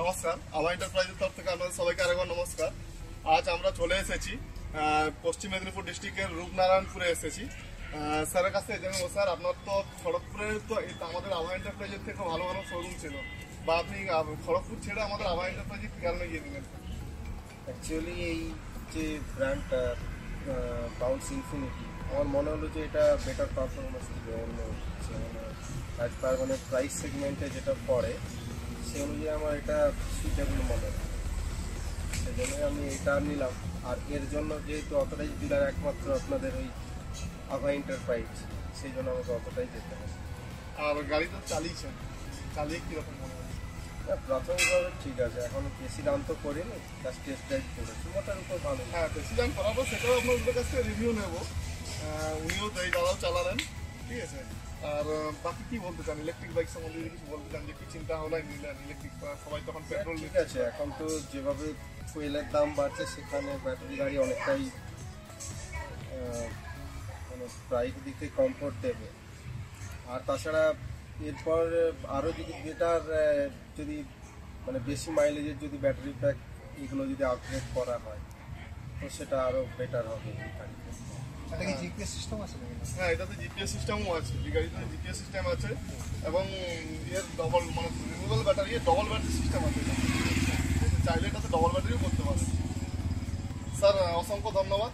নমস্কার, আভা এন্টারপ্রাইজের তরফ থেকে আপনাদের সবাইকে আরেকবার নমস্কার। আজ আমরা চলে এসেছি পশ্চিম মেদিনীপুর ডিস্ট্রিক্টের রূপনারায়ণপুরে এসেছি স্যারের কাছে। যেমন স্যার, আপনার তো খড়গপুরে তো আমাদের আভা এন্টারপ্রাইজের থেকে ভালো ভালো শোরুম ছিল, বা আপনি খড়গপুর ছেড়ে আমাদের আভা এন্টারপ্রাইজে কি কারণে গিয়ে দিলেন? অ্যাকচুয়ালি এই যে ব্র্যান্ডটা বাউন্স ইনফিনিটি, আমার মনে হলো যে এটা বেটার পারফরমেন্স দিবে অন্য অ্যাজ পার মানে প্রাইস সেগমেন্টে যেটা পড়ে সে অনুযায়ী আমার এটা সুইটেবল মনে হয়। সেজন্যই আমি এটা নিলাম। আর এর জন্য যেহেতু অতটাই ডিলার একমাত্র আপনাদের ওই আভা এন্টারপ্রাইজ, সেই জন্য আমাকে অতটাই যেতে হবে। আর গাড়ি তো চালিয়েছেন, চালিয়ে কীরকম মনে হয়? প্রাথমিকভাবে ঠিক আছে, এখন বেশি দাম তো করিনি, জাস্ট টেস্ট ড্রাইভ করেছি, মোটার উপর ভালো। হ্যাঁ, বেশি দাম করাবো, সেটাও আপনাদের কাছ থেকে রিভিউ নেবো। উনিও এই দাদাও চালালেন, ঠিক আছে। আর বাকি কি বলতে চান ইলেকট্রিক বাইক সম্বন্ধে? যদি কিছু বলতে চান যে কি চিন্তা ভাবনায় নিলেন ইলেকট্রিক, সবাই তখন পেট্রোল ঠিক আছে। এখন তো যেভাবে ফুয়েলের দাম বাড়ছে, সেখানে ব্যাটারি গাড়ি অনেকটাই মানে প্রাইস দিক থেকে কমফোর্ট দেবে। আর তাছাড়া এরপর আরও যদি বেটার, যদি মানে বেশি মাইলেজের যদি ব্যাটারি প্যাক এগুলো যদি আপগ্রেড করা হয় তো সেটা আরও বেটার হবে এই গাড়িতে। এটা কি জিপিএস সিস্টেম আছে নাকি? হ্যাঁ, এটাতে জিপিএস সিস্টেমও আছে, এই গাড়িতে জিপিএস সিস্টেম আছে এবং এর ডবল মানে removable battery, double battery system আছে। চাইলে এটাতে ডবল ব্যাটারিও করতে পারে। স্যার, অসংখ্য ধন্যবাদ।